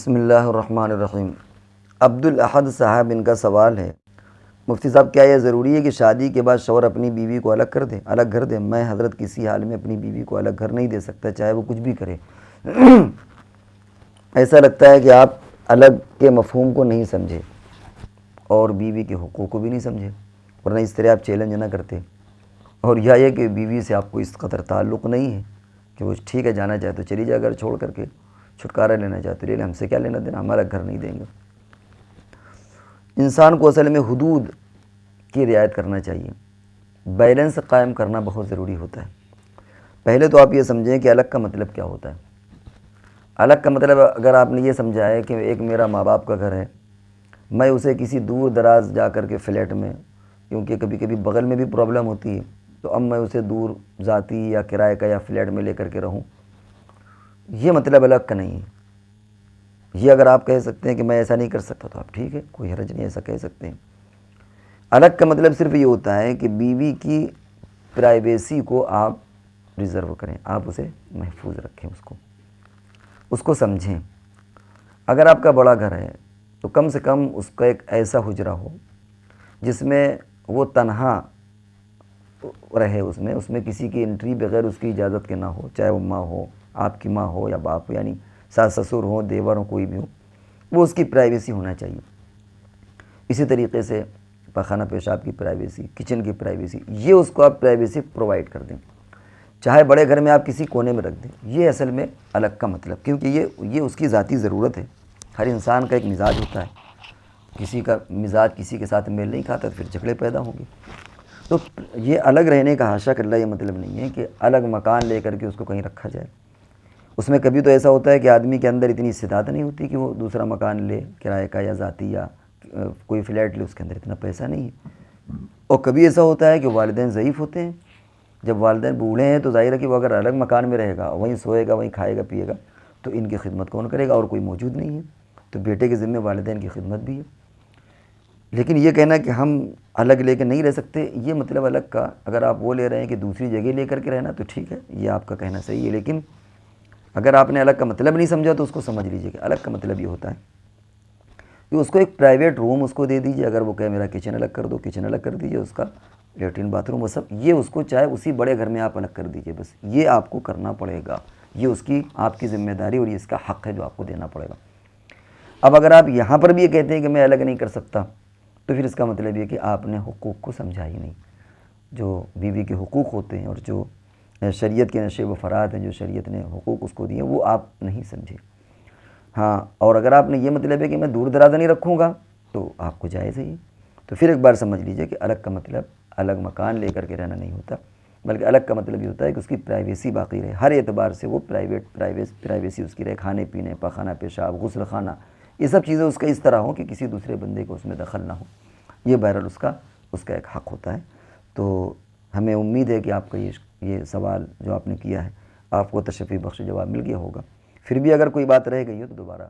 بسم اللہ الرحمن الرحیم۔ عبدالاحد صاحب ان کا سوال ہے، مفتی صاحب کیا یہ ضروری ہے کہ شادی کے بعد شوہر اپنی بیوی کو الگ گھر دے؟ میں حضرت کسی حال میں اپنی بیوی کو الگ گھر نہیں دے سکتا، چاہے وہ کچھ بھی کرے۔ ایسا لگتا ہے کہ آپ الگ کے مفہوم کو نہیں سمجھے اور بیوی کے حقوق کو بھی نہیں سمجھے، ورنہ اس طرح آپ چیلنج نہ کرتے۔ اور یہ کہ بیوی سے آپ کو اس قدر تعلق نہیں ہے کہ وہ ٹھیک ہے جانا چاہے تو چلی جائے، گھر چھوڑ کر کے چھٹکارا لینا چاہتے لے لیں، ہم سے کیا لینا دینا، ہمارا گھر نہیں دیں گے۔ انسان کو اصل میں حدود کی رعایت کرنا چاہیے، بیلنس قائم کرنا بہت ضروری ہوتا ہے۔ پہلے تو آپ یہ سمجھیں کہ الگ کا مطلب کیا ہوتا ہے۔ الگ کا مطلب اگر آپ نے یہ سمجھا ہے کہ ایک میرا ماں باپ کا گھر ہے، میں اسے کسی دور دراز جا کر کے فلیٹ میں، کیونکہ کبھی کبھی بغل میں بھی پرابلم ہوتی ہے، تو اب میں اسے دور ذاتی یا کرائے کا یا فلیٹ میں لے کر کے رہوں، یہ مطلب الگ کا نہیں ہے۔ یہ اگر آپ کہہ سکتے ہیں کہ میں ایسا نہیں کر سکتا تو آپ ٹھیک ہے، کوئی حرج نہیں، ایسا کہہ سکتے ہیں۔ الگ کا مطلب صرف یہ ہوتا ہے کہ بیوی کی پرائیویسی کو آپ ریزرو کریں، آپ اسے محفوظ رکھیں، اس کو سمجھیں۔ اگر آپ کا بڑا گھر ہے تو کم سے کم اس کا ایک ایسا حجرہ ہو جس میں وہ تنہا رہے، اس میں کسی کی انٹری بغیر اس کی اجازت کے نہ ہو، چاہے وہ ماں ہو، آپ کی ماں ہو یا باپ ہو، یعنی ساس سسر ہو، دیور ہو، کوئی بھی ہو، وہ اس کی پرائیویسی ہونا چاہیے۔ اسی طریقے سے پاخانہ پیشاب کی پرائیویسی، کچن کی پرائیویسی، یہ اس کو آپ پرائیویسی پرووائڈ کر دیں، چاہے بڑے گھر میں آپ کسی کونے میں رکھ دیں۔ یہ اصل میں الگ کا مطلب، کیونکہ یہ اس کی ذاتی ضرورت ہے۔ ہر انسان کا ایک مزاج ہوتا ہے، کسی کا مزاج کسی کے ساتھ میل نہیں کھاتا تو پھر جھگڑے پیدا ہوں گے۔ تو یہ الگ رہنے کا حاشا کر اللہ یہ مطلب نہیں ہے کہ الگ مکان لے کر کے اس کو کہیں رکھا جائے۔ اس میں کبھی تو ایسا ہوتا ہے کہ آدمی کے اندر اتنی استطاعت نہیں ہوتی کہ وہ دوسرا مکان لے، کرائے کا یا ذاتی یا کوئی فلیٹ لے، اس کے اندر اتنا پیسہ نہیں ہے۔ اور کبھی ایسا ہوتا ہے کہ والدین ضعیف ہوتے ہیں۔ جب والدین بوڑھے ہیں تو ظاہر ہے کہ وہ اگر الگ مکان میں رہے گا، وہیں سوئے گا، وہیں کھائے گا پیے گا، تو ان کی خدمت کون کرے گا، اور کوئی موجود نہیں ہے، تو بیٹے کے ذمہ والدین کی خدمت بھی ہے۔ لیکن یہ کہنا کہ ہم الگ لے کے نہیں رہ سکتے، یہ مطلب الگ کا اگر آپ وہ لے رہے ہیں کہ دوسری جگہ لے کر کے رہنا، تو ٹھیک ہے، یہ آپ کا کہنا صحیح ہے۔ لیکن اگر آپ نے الگ کا مطلب نہیں سمجھا تو اس کو سمجھ لیجئے کہ الگ کا مطلب یہ ہوتا ہے کہ اس کو ایک پرائیویٹ روم اس کو دے دیجئے۔ اگر وہ کہے میرا کچن الگ کر دو، کچن الگ کر دیجئے، اس کا لیٹرین باتھ روم وہ سب، یہ اس کو چاہے اسی بڑے گھر میں آپ الگ کر دیجئے، بس یہ آپ کو کرنا پڑے گا، یہ اس کی آپ کی ذمہ داری اور یہ اس کا حق ہے جو آپ کو دینا پڑے گا۔ اب اگر آپ یہاں پر بھی یہ کہتے ہیں کہ میں الگ نہیں کر سکتا، تو پھر اس کا مطلب یہ کہ آپ نے حقوق کو سمجھا ہی نہیں۔ جو بیوی کے حقوق ہوتے ہیں اور جو شریعت کے نشے و فرات ہیں، جو شریعت نے حقوق اس کو دیے، وہ آپ نہیں سمجھے۔ ہاں، اور اگر آپ نے یہ مطلب ہے کہ میں دور دراز نہیں رکھوں گا، تو آپ کو جائز ہے یہ۔ تو پھر ایک بار سمجھ لیجئے کہ الگ کا مطلب الگ مکان لے کر کے رہنا نہیں ہوتا، بلکہ الگ کا مطلب یہ ہوتا ہے کہ اس کی پرائیویسی باقی رہے، ہر اعتبار سے وہ پرائیویسی اس کی رہے، کھانے پینے، پاخانہ پیشاب، غسل خانہ، یہ سب چیزیں اس کا اس طرح ہوں کہ کسی دوسرے بندے کو اس میں دخل نہ ہو۔ یہ بہرحال اس کا ایک حق ہوتا ہے۔ تو ہمیں امید ہے کہ آپ کا یہ سوال جو آپ نے کیا ہے، آپ کو تشفی بخش جواب مل گیا ہوگا۔ پھر بھی اگر کوئی بات رہ گئی ہو تو دوبارہ